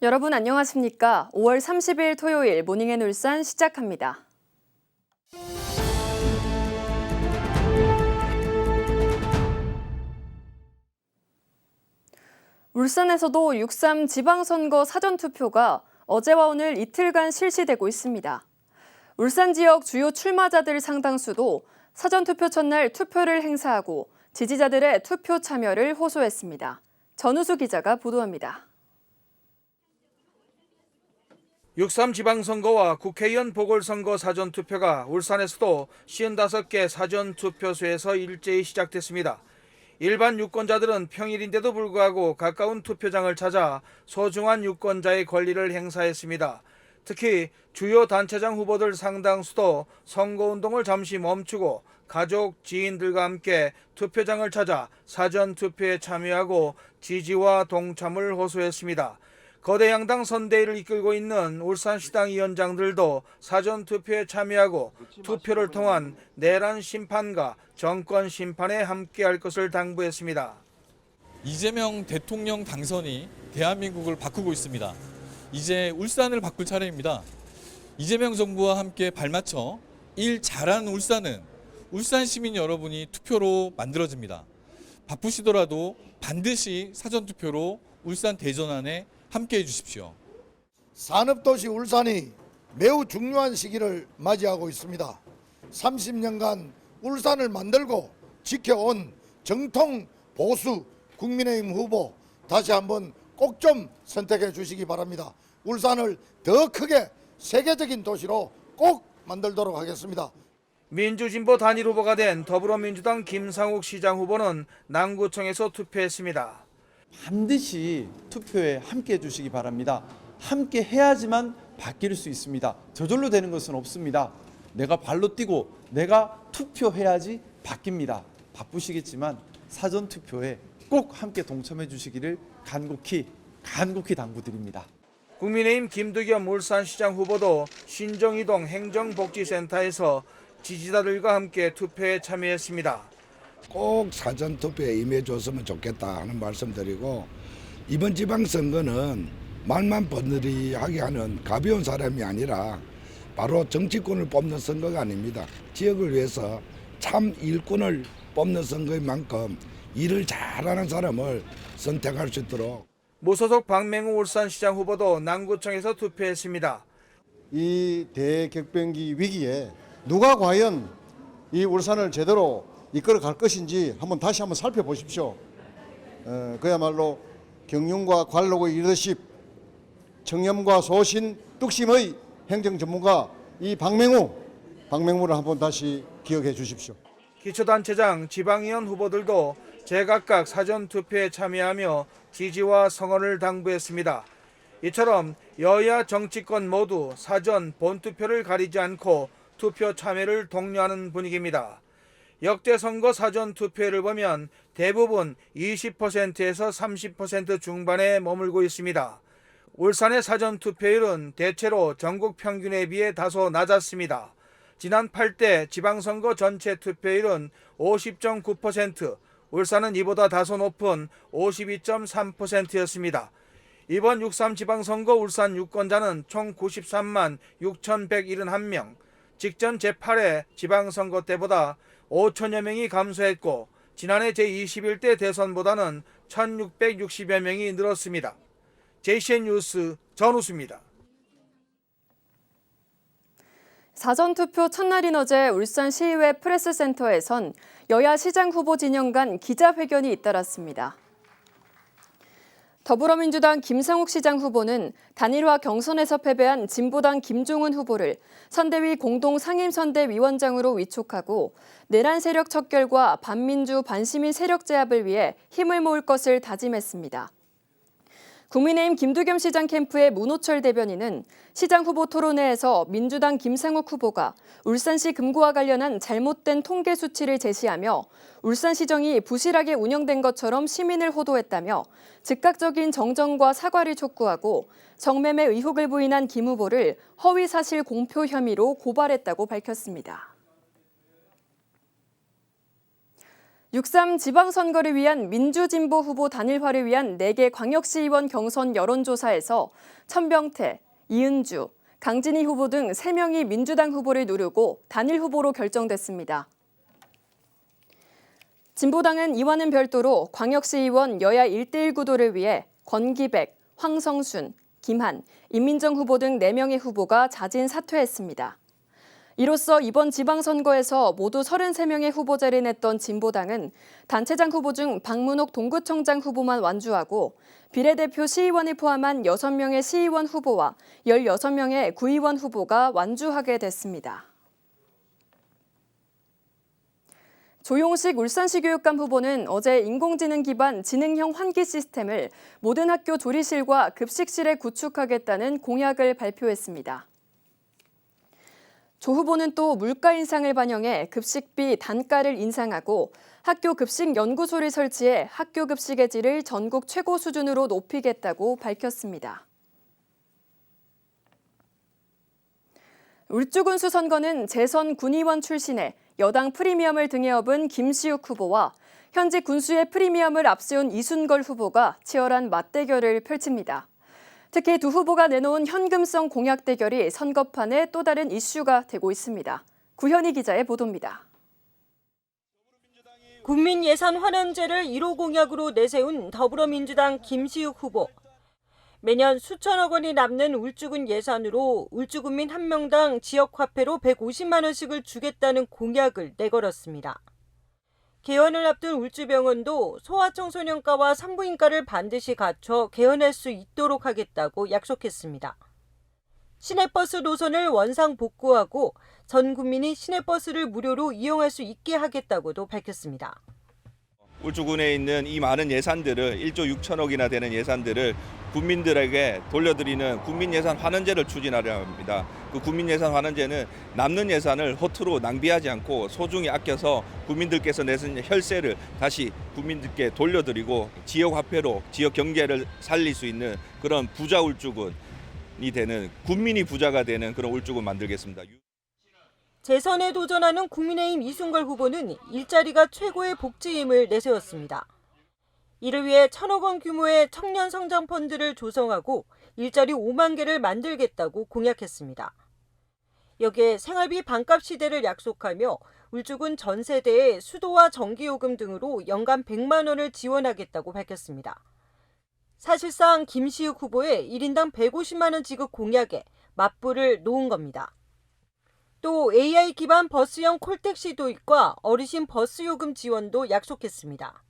여러분 안녕하십니까? 5월 30일 토요일 모닝앤 울산 시작합니다. 울산에서도 6.3 지방선거 사전투표가 어제와 오늘 이틀간 실시되고 있습니다. 울산 지역 주요 출마자들 상당수도 사전투표 첫날 투표를 행사하고 지지자들의 투표 참여를 호소했습니다. 전우수 기자가 보도합니다. 6.3 지방선거와 국회의원 보궐선거 사전투표가 울산에서도 55개 사전투표소에서 일제히 시작됐습니다. 일반 유권자들은 평일인데도 불구하고 가까운 투표장을 찾아 소중한 유권자의 권리를 행사했습니다. 특히 주요 단체장 후보들 상당수도 선거운동을 잠시 멈추고 가족, 지인들과 함께 투표장을 찾아 사전투표에 참여하고 지지와 동참을 호소했습니다. 거대 양당 선대위를 이끌고 있는 울산시당 위원장들도 사전투표에 참여하고 투표를 통한 내란 심판과 정권 심판에 함께할 것을 당부했습니다. 이재명 대통령 당선이 대한민국을 바꾸고 있습니다. 이제 울산을 바꿀 차례입니다. 이재명 정부와 함께 발맞춰 일 잘하는 울산은 울산 시민 여러분이 투표로 만들어집니다. 바쁘시더라도 반드시 사전투표로 울산 대전안에 함께해 주십시오. 산업도시 울산이 매우 중요한 시기를 맞이하고 있습니다. 30년간 울산을 만들고 지켜온 정통 보수 국민의힘 후보 다시 한번 꼭 좀 선택해 주시기 바랍니다. 울산을 더 크게 세계적인 도시로 꼭 만들도록 하겠습니다. 민주진보 단일 후보가 된 더불어민주당 김상욱 시장 후보는 남구청에서 투표했습니다. 반드시 투표에 함께 해주시기 바랍니다. 함께 해야지만 바뀔 수 있습니다. 저절로 되는 것은 없습니다. 내가 발로 뛰고 내가 투표해야지 바뀝니다. 바쁘시겠지만 사전투표에 꼭 함께 동참해 주시기를 간곡히 당부드립니다. 국민의힘 김두겸 울산시장 후보도 신정이동 행정복지센터에서 지지자들과 함께 투표에 참여했습니다. 꼭 사전투표에 임해줬으면 좋겠다 하는 말씀드리고, 이번 지방선거는 말만 버느리하게 하는 가벼운 사람이 아니라 바로 정치권을 뽑는 선거가 아닙니다. 지역을 위해서 참 일꾼을 뽑는 선거인 만큼 일을 잘하는 사람을 선택할 수 있도록. 무소속 박맹우 울산시장 후보도 남구청에서 투표했습니다. 이 대격변기 위기에 누가 과연 이 울산을 제대로 이끌어갈 것인지 다시 한번 살펴보십시오. 그야말로 경륜과 관록의 리더십, 청렴과 소신, 뚝심의 행정 전문가 이 박맹우를 한번 다시 기억해 주십시오. 기초단체장, 지방의원 후보들도 제각각 사전투표에 참여하며 지지와 성원을 당부했습니다. 이처럼 여야 정치권 모두 사전 본투표를 가리지 않고 투표 참여를 독려하는 분위기입니다. 역대 선거 사전투표를 보면 대부분 20%에서 30% 중반에 머물고 있습니다. 울산의 사전투표율은 대체로 전국 평균에 비해 다소 낮았습니다. 지난 8대 지방선거 전체 투표율은 50.9%, 울산은 이보다 다소 높은 52.3%였습니다. 이번 6.3 지방선거 울산 유권자는 총 93만 6,171명, 직전 제8회 지방선거 때보다 5천여 명이 감소했고 지난해 제21대 대선보다는 1,660여 명이 늘었습니다. JCN 뉴스 전우수입니다. 사전투표 첫날인 어제 울산시의회 프레스센터에선 여야 시장 후보 진영 간 기자회견이 잇따랐습니다. 더불어민주당 김상욱 시장 후보는 단일화 경선에서 패배한 진보당 김종은 후보를 선대위 공동상임선대위원장으로 위촉하고 내란 세력 척결과 반민주 반시민 세력 제압을 위해 힘을 모을 것을 다짐했습니다. 국민의힘 김두겸 시장 캠프의 문호철 대변인은 시장 후보 토론회에서 민주당 김상욱 후보가 울산시 금고와 관련한 잘못된 통계 수치를 제시하며 울산시정이 부실하게 운영된 것처럼 시민을 호도했다며 즉각적인 정정과 사과를 촉구하고 정매매 의혹을 부인한 김 후보를 허위사실 공표 혐의로 고발했다고 밝혔습니다. 6.3 지방선거를 위한 민주진보 후보 단일화를 위한 4개 광역시의원 경선 여론조사에서 천병태, 이은주, 강진희 후보 등 3명이 민주당 후보를 누르고 단일 후보로 결정됐습니다. 진보당은 이와는 별도로 광역시의원 여야 1대1 구도를 위해 권기백, 황성순, 김한, 임민정 후보 등 4명의 후보가 자진 사퇴했습니다. 이로써 이번 지방선거에서 모두 33명의 후보자를 냈던 진보당은 단체장 후보 중 박문옥 동구청장 후보만 완주하고 비례대표 시의원을 포함한 6명의 시의원 후보와 16명의 구의원 후보가 완주하게 됐습니다. 조용식 울산시 교육감 후보는 어제 인공지능 기반 지능형 환기 시스템을 모든 학교 조리실과 급식실에 구축하겠다는 공약을 발표했습니다. 조 후보는 또 물가 인상을 반영해 급식비 단가를 인상하고 학교 급식 연구소를 설치해 학교 급식의 질을 전국 최고 수준으로 높이겠다고 밝혔습니다. 울주군수 선거는 재선 군의원 출신의 여당 프리미엄을 등에 업은 김시욱 후보와 현직 군수의 프리미엄을 앞세운 이순걸 후보가 치열한 맞대결을 펼칩니다. 특히 두 후보가 내놓은 현금성 공약 대결이 선거판의 또 다른 이슈가 되고 있습니다. 구현희 기자의 보도입니다. 국민 예산 환원제를 1호 공약으로 내세운 더불어민주당 김시욱 후보. 매년 수천억 원이 남는 울주군 예산으로 울주군민 1명당 지역화폐로 150만 원씩을 주겠다는 공약을 내걸었습니다. 개원을 앞둔 울주병원도 소아청소년과와 산부인과를 반드시 갖춰 개원할 수 있도록 하겠다고 약속했습니다. 시내버스 노선을 원상 복구하고 전 국민이 시내버스를 무료로 이용할 수 있게 하겠다고도 밝혔습니다. 울주군에 있는 이 많은 예산들을 1조 6천억이나 되는 예산들을 국민들에게 돌려드리는 국민예산 환원제를 추진하려 합니다. 그 국민예산 환원제는 남는 예산을 허투루 낭비하지 않고 소중히 아껴서 국민들께서 내신 혈세를 다시 국민들께 돌려드리고 지역화폐로 지역 경제를 살릴 수 있는 그런 부자 울주군이 되는, 국민이 부자가 되는 그런 울주군 만들겠습니다. 재선에 도전하는 국민의힘 이순걸 후보는 일자리가 최고의 복지임을 내세웠습니다. 이를 위해 1,000억 원 규모의 청년 성장 펀드를 조성하고 일자리 5만 개를 만들겠다고 공약했습니다. 여기에 생활비 반값 시대를 약속하며 울주군 전 세대에 수도와 전기요금 등으로 연간 100만 원을 지원하겠다고 밝혔습니다. 사실상 김시욱 후보의 1인당 150만 원 지급 공약에 맞불을 놓은 겁니다. 또 AI 기반 버스형 콜택시 도입과 어르신 버스 요금 지원도 약속했습니다.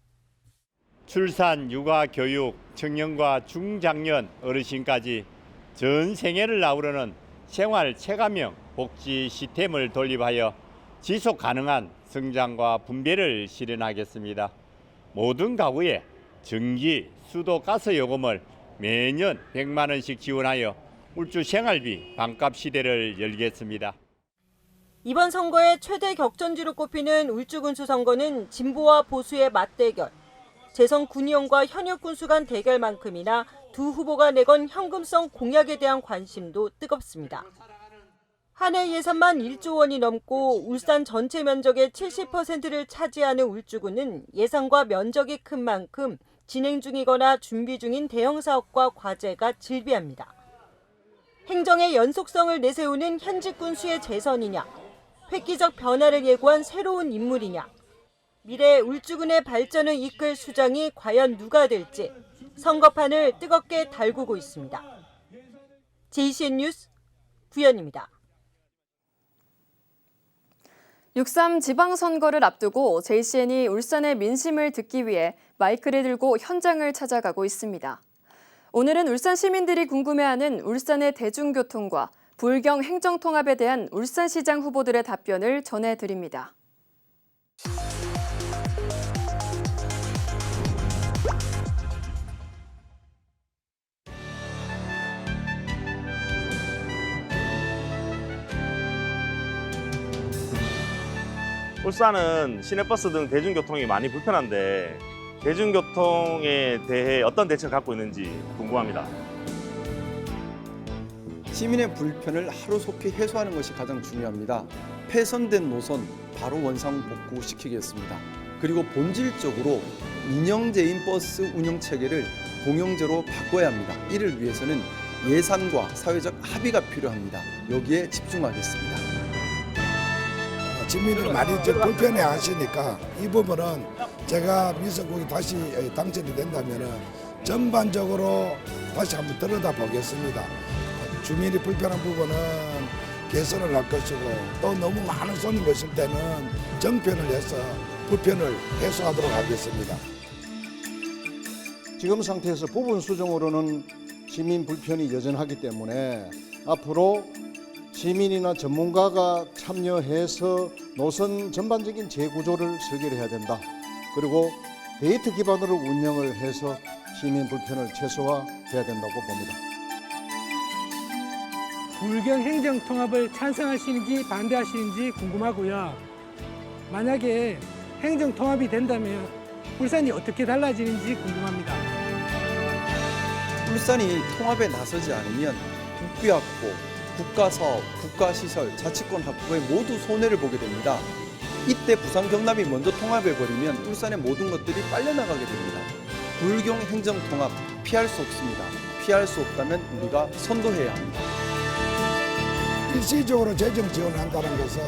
출산, 육아, 교육, 청년과 중장년, 어르신까지 전 생애를 아우르는 생활 체감형 복지 시스템을 도입하여 지속 가능한 성장과 분배를 실현하겠습니다. 모든 가구에 전기, 수도, 가스 요금을 매년 100만 원씩 지원하여 울주 생활비 반값 시대를 열겠습니다. 이번 선거의 최대 격전지로 꼽히는 울주군수 선거는 진보와 보수의 맞대결. 재선 군의원과 현역 군수 간 대결만큼이나 두 후보가 내건 현금성 공약에 대한 관심도 뜨겁습니다. 한 해 예산만 1조 원이 넘고 울산 전체 면적의 70%를 차지하는 울주군은 예산과 면적이 큰 만큼 진행 중이거나 준비 중인 대형 사업과 과제가 질비합니다. 행정의 연속성을 내세우는 현직 군수의 재선이냐, 획기적 변화를 예고한 새로운 인물이냐, 미래 울주군의 발전을 이끌 수장이 과연 누가 될지 선거판을 뜨겁게 달구고 있습니다. JCN 뉴스 구현입니다. 6.3 지방선거를 앞두고 JCN이 울산의 민심을 듣기 위해 마이크를 들고 현장을 찾아가고 있습니다. 오늘은 울산 시민들이 궁금해하는 울산의 대중교통과 불경 행정통합에 대한 울산시장 후보들의 답변을 전해드립니다. 울산은 시내버스 등 대중교통이 많이 불편한데 대중교통에 대해 어떤 대책을 갖고 있는지 궁금합니다. 시민의 불편을 하루속히 해소하는 것이 가장 중요합니다. 폐선된 노선 바로 원상 복구시키겠습니다. 그리고 본질적으로 민영제인 버스 운영 체계를 공영제로 바꿔야 합니다. 이를 위해서는 예산과 사회적 합의가 필요합니다. 여기에 집중하겠습니다. 주민들이 많이 불편해 하시니까 이 부분은 제가 민석국이 다시 당선이 된다면 전반적으로 다시 한번 들여다보겠습니다. 주민이 불편한 부분은 개선을 할 것이고 또 너무 많은 손님이 있을 때는 정편을 해서 불편을 해소하도록 하겠습니다. 지금 상태에서 부분 수정으로는 시민 불편이 여전하기 때문에 앞으로 시민이나 전문가가 참여해서 노선 전반적인 재구조를 설계를 해야 된다. 그리고 데이터 기반으로 운영을 해서 시민 불편을 최소화해야 된다고 봅니다. 불경 행정 통합을 찬성하시는지 반대하시는지 궁금하고요. 만약에 행정 통합이 된다면 울산이 어떻게 달라지는지 궁금합니다. 울산이 통합에 나서지 않으면 국비 확보, 국가사업, 국가시설, 자치권 확보에 모두 손해를 보게 됩니다. 이때 부산 경남이 먼저 통합해버리면 울산의 모든 것들이 빨려나가게 됩니다. 불경 행정 통합 피할 수 없습니다. 피할 수 없다면 우리가 선도해야 합니다. 일시적으로 재정 지원한다는 것은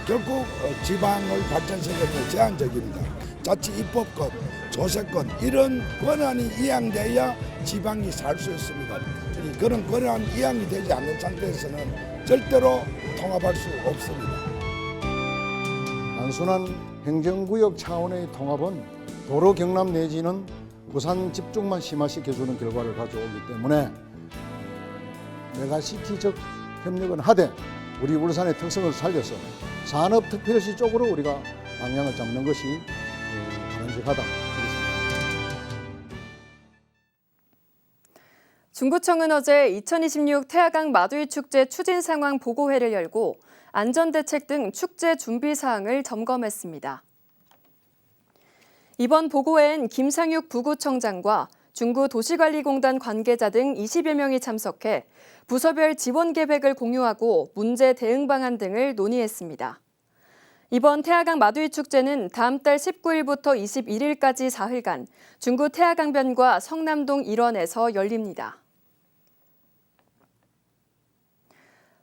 결국 지방을 발전시키는 제한적입니다. 자치 입법권, 조세권 이런 권한이 이양돼야 지방이 살 수 있습니다. 그런 권한 이양이 되지 않는 상태에서는 절대로 통합할 수 없습니다. 단순한 행정구역 차원의 통합은 도로 경남 내지는 부산 집중만 심화시켜주는 결과를 가져오기 때문에 메가시티적 협력은 하되 우리 울산의 특성을 살려서 산업특별시 쪽으로 우리가 방향을 잡는 것이 바람직하다. 중구청은 어제 2026 태화강 마두이 축제 추진 상황 보고회를 열고 안전대책 등 축제 준비 사항을 점검했습니다. 이번 보고회엔 김상육 부구청장과 중구도시관리공단 관계자 등 20여 명이 참석해 부서별 지원 계획을 공유하고 문제 대응 방안 등을 논의했습니다. 이번 태화강 마두이 축제는 다음 달 19일부터 21일까지 사흘간 중구 태화강변과 성남동 일원에서 열립니다.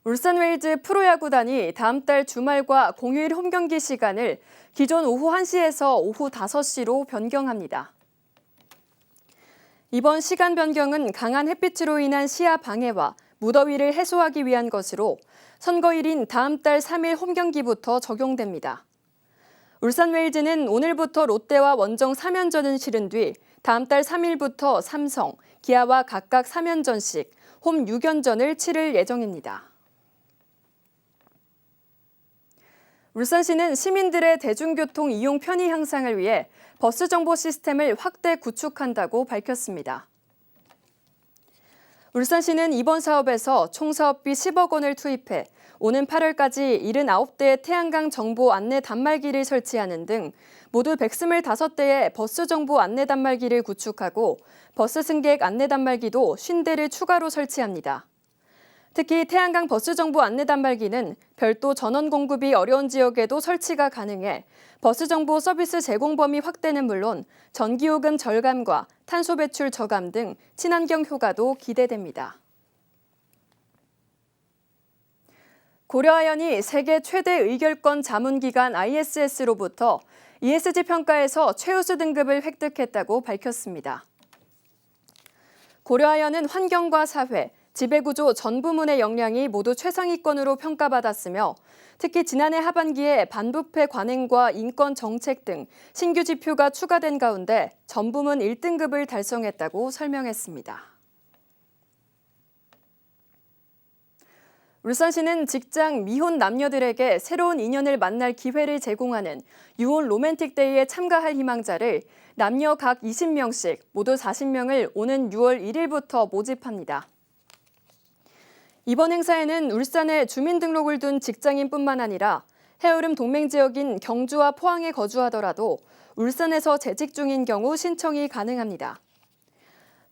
울산 웨일즈 프로야구단이 다음 달 주말과 공휴일 홈경기 시간을 기존 오후 1시에서 오후 5시로 변경합니다. 이번 시간 변경은 강한 햇빛으로 인한 시야 방해와 무더위를 해소하기 위한 것으로 선거일인 다음 달 3일 홈경기부터 적용됩니다. 울산 웨일즈는 오늘부터 롯데와 원정 3연전을 치른 뒤 다음 달 3일부터 삼성, 기아와 각각 3연전씩 홈 6연전을 치를 예정입니다. 울산시는 시민들의 대중교통 이용 편의 향상을 위해 버스 정보 시스템을 확대 구축한다고 밝혔습니다. 울산시는 이번 사업에서 총 사업비 10억 원을 투입해 오는 8월까지 79대의 태양광 정보 안내 단말기를 설치하는 등 모두 125대의 버스 정보 안내 단말기를 구축하고 버스 승객 안내 단말기도 50대를 추가로 설치합니다. 특히 태양광 버스 정보 안내 단말기는 별도 전원 공급이 어려운 지역에도 설치가 가능해 버스 정보 서비스 제공 범위 확대는 물론 전기요금 절감과 탄소 배출 저감 등 친환경 효과도 기대됩니다. 고려아연이 세계 최대 의결권 자문기관 ISS로부터 ESG 평가에서 최우수 등급을 획득했다고 밝혔습니다. 고려아연은 환경과 사회, 지배구조 전 부문의 역량이 모두 최상위권으로 평가받았으며 특히 지난해 하반기에 반부패 관행과 인권 정책 등 신규 지표가 추가된 가운데 전 부문 1등급을 달성했다고 설명했습니다. 울산시는 직장 미혼 남녀들에게 새로운 인연을 만날 기회를 제공하는 유월 로맨틱데이에 참가할 희망자를 남녀 각 20명씩 모두 40명을 오는 6월 1일부터 모집합니다. 이번 행사에는 울산에 주민등록을 둔 직장인뿐만 아니라 해오름 동맹 지역인 경주와 포항에 거주하더라도 울산에서 재직 중인 경우 신청이 가능합니다.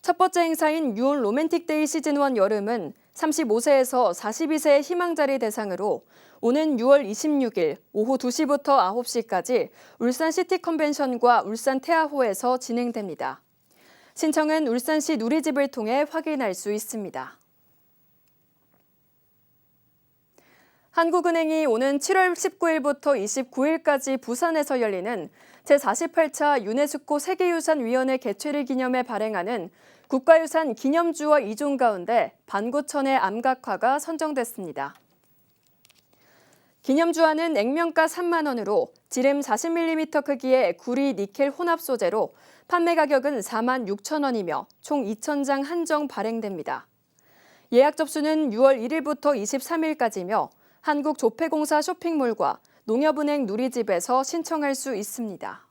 첫 번째 행사인 6월 로맨틱데이 시즌1 여름은 35세에서 42세의 희망자리 대상으로 오는 6월 26일 오후 2시부터 9시까지 울산 시티컨벤션과 울산 태아호에서 진행됩니다. 신청은 울산시 누리집을 통해 확인할 수 있습니다. 한국은행이 오는 7월 19일부터 29일까지 부산에서 열리는 제48차 유네스코 세계유산위원회 개최를 기념해 발행하는 국가유산 기념주어 2종 가운데 반구천의 암각화가 선정됐습니다. 기념주화는 액면가 3만 원으로 지름 40mm 크기의 구리 니켈 혼합 소재로 판매 가격은 4만 6천 원이며 총 2,000장 한정 발행됩니다. 예약 접수는 6월 1일부터 23일까지며 한국조폐공사 쇼핑몰과 농협은행 누리집에서 신청할 수 있습니다.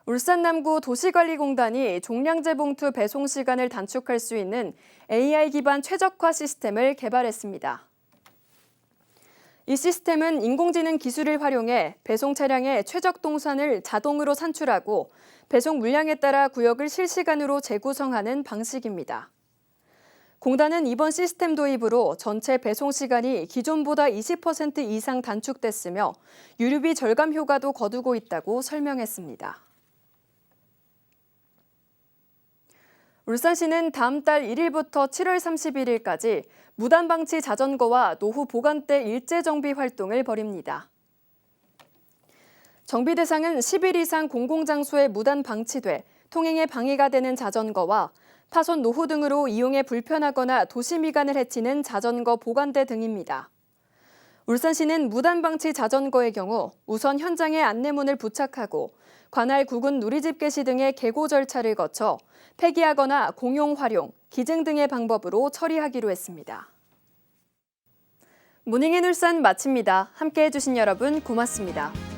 울산 남구 도시관리공단이 종량제 봉투 배송 시간을 단축할 수 있는 AI 기반 최적화 시스템을 개발했습니다. 이 시스템은 인공지능 기술을 활용해 배송 차량의 최적 동선을 자동으로 산출하고 배송 물량에 따라 구역을 실시간으로 재구성하는 방식입니다. 공단은 이번 시스템 도입으로 전체 배송 시간이 기존보다 20% 이상 단축됐으며 유류비 절감 효과도 거두고 있다고 설명했습니다. 울산시는 다음 달 1일부터 7월 31일까지 무단방치 자전거와 노후 보관대 일제 정비 활동을 벌입니다. 정비 대상은 10일 이상 공공장소에 무단 방치돼 통행에 방해가 되는 자전거와 파손 노후 등으로 이용에 불편하거나 도시 미관을 해치는 자전거 보관대 등입니다. 울산시는 무단방치 자전거의 경우 우선 현장에 안내문을 부착하고 관할 구군 누리집 게시 등의 계고 절차를 거쳐 폐기하거나 공용 활용, 기증 등의 방법으로 처리하기로 했습니다. 모닝앤 울산 마칩니다. 함께해 주신 여러분 고맙습니다.